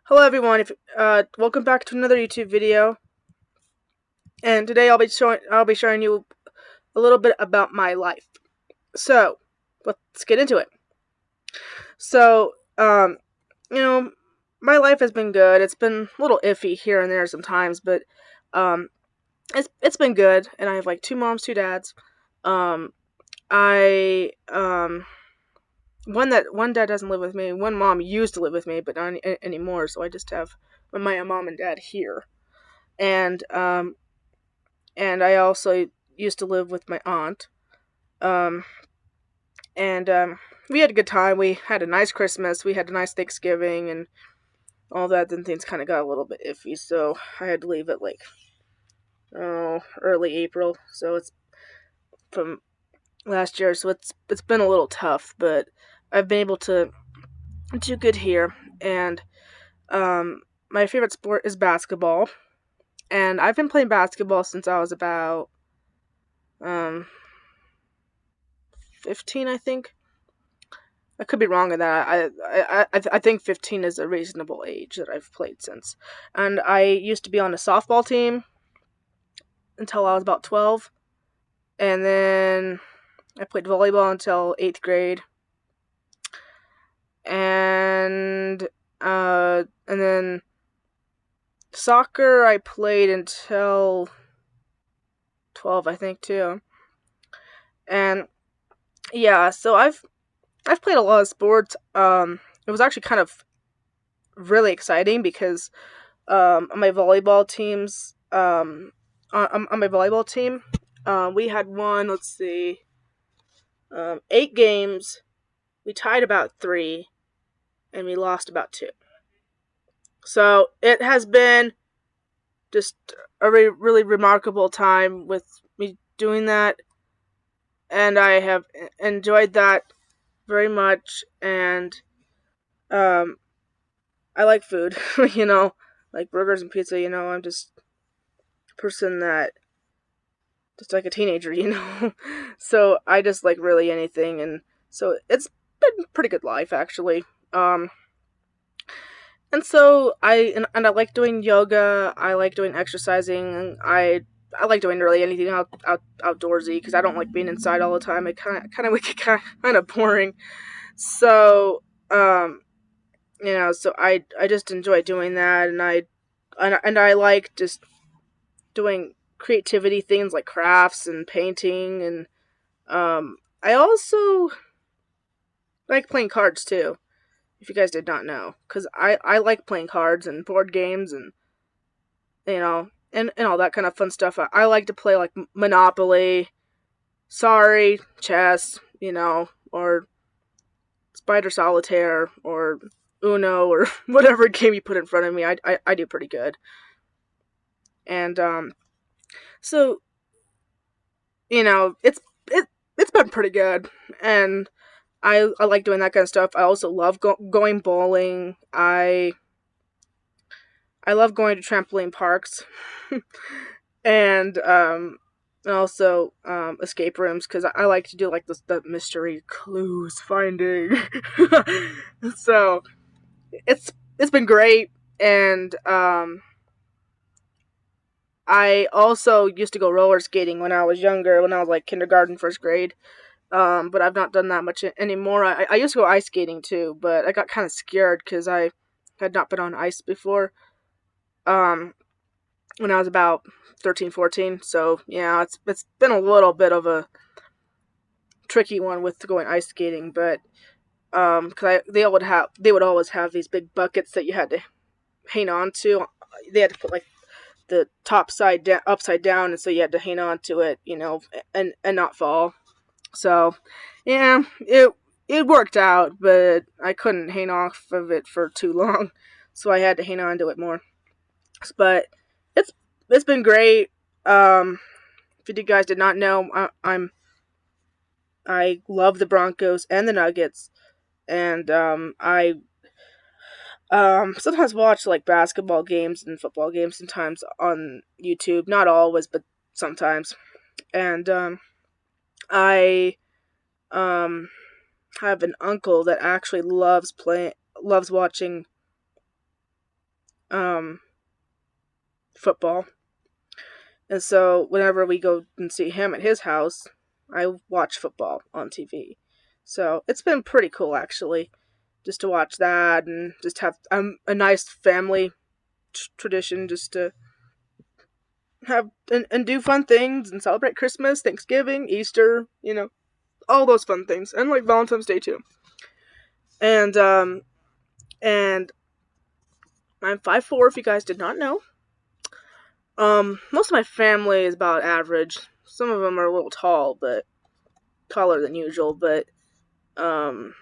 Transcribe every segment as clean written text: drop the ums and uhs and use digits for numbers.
Hello everyone, welcome back to another YouTube video. And today I'll be showing you a little bit about my life. So, let's get into it. So, you know, my life has been good. It's been a little iffy here and there sometimes, but um it's been good, and I have like two moms, two dads. Um I one dad doesn't live with me. One mom used to live with me, but not anymore, so I just have my mom and dad here. And I also used to live with my aunt. Um, and we had a good time. We had a nice Christmas. We had a nice Thanksgiving and all that. Then things kind of got a little bit iffy, so I had to leave at early April. So it's from last year. So it's been a little tough, but I've been able to do good here. And my favorite sport is basketball, and I've been playing basketball since I was about um 15, I think. I could be wrong on that. I think 15 is a reasonable age that I've played since. And I used to be on a softball team until I was about 12, and then I played volleyball until 8th grade, and then soccer I played until 12, I think, too. And yeah, so I've played a lot of sports. It was actually kind of really exciting because on my volleyball teams, on my volleyball team, we had won, let's see, 8 games. We tied about 3, and we lost about 2. So it has been just a really remarkable time with me doing that, and I have enjoyed that very much. And um, I like food, like burgers and pizza. I'm just a person that just like a teenager. So I just like really anything, and so it's been a pretty good life actually. Um, and so I like doing yoga. I like doing exercising. And I like doing really anything outdoorsy because I don't like being inside all the time. It kind of make it kind of boring. So so I just enjoy doing that, and I like just doing creativity things like crafts and painting. And I also like playing cards too, if you guys did not know, because I like playing cards and board games and and all that kind of fun stuff. I like to play like Monopoly, Sorry, chess, or Spider Solitaire, or Uno, or whatever game you put in front of me. I do pretty good. And so it's been pretty good. And I like doing that kind of stuff. I also love going bowling. I love going to trampoline parks, and also escape rooms because I like to do like the mystery clues finding. So it's been great. And I also used to go roller skating when I was younger, when I was like kindergarten, first grade. But I've not done that much anymore. I used to go ice skating too, but I got kind of scared because I had not been on ice before. Um, when I was about 13, 14. So yeah, it's been a little bit of a tricky one with going ice skating, but because they would always have these big buckets that you had to hang on to. They had to put like the top side down, upside down, and so you had to hang on to it, and not fall. So yeah, it worked out, but I couldn't hang off of it for too long, so I had to hang on to it more. But it's it's been great. If you guys did not know, I love the Broncos and the Nuggets, and I sometimes watch like basketball games and football games sometimes on YouTube. Not always, but sometimes. And I um have an uncle that actually loves watching um, football. And so whenever we go and see him at his house, I watch football on TV. So it's been pretty cool, actually, just to watch that and just have a nice family tradition, just to have and do fun things and celebrate Christmas, Thanksgiving, Easter, all those fun things, and like Valentine's Day too. And and I'm 5'4", if you guys did not know. Most of my family is about average. Some of them are a little tall, but taller than usual. Um,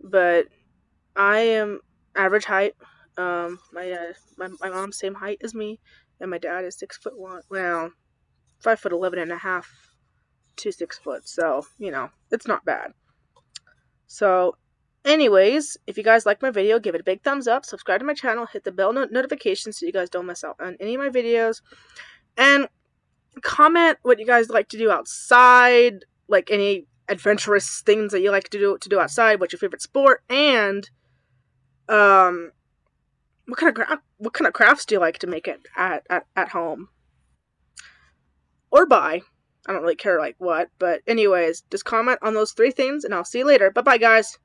but I am average height. My mom's same height as me, and my dad is 6'1". Well, 5'11" and a half to 6 foot. So it's not bad. So, anyways, if you guys like my video, give it a big thumbs up, subscribe to my channel, hit the bell notification so you guys don't miss out on any of my videos, and comment what you guys like to do outside, like any adventurous things that you like to do outside, what's your favorite sport, and what kind of crafts do you like to make at home or buy? I don't really care like what, but anyways, just comment on those 3 things, and I'll see you later. Bye bye, guys.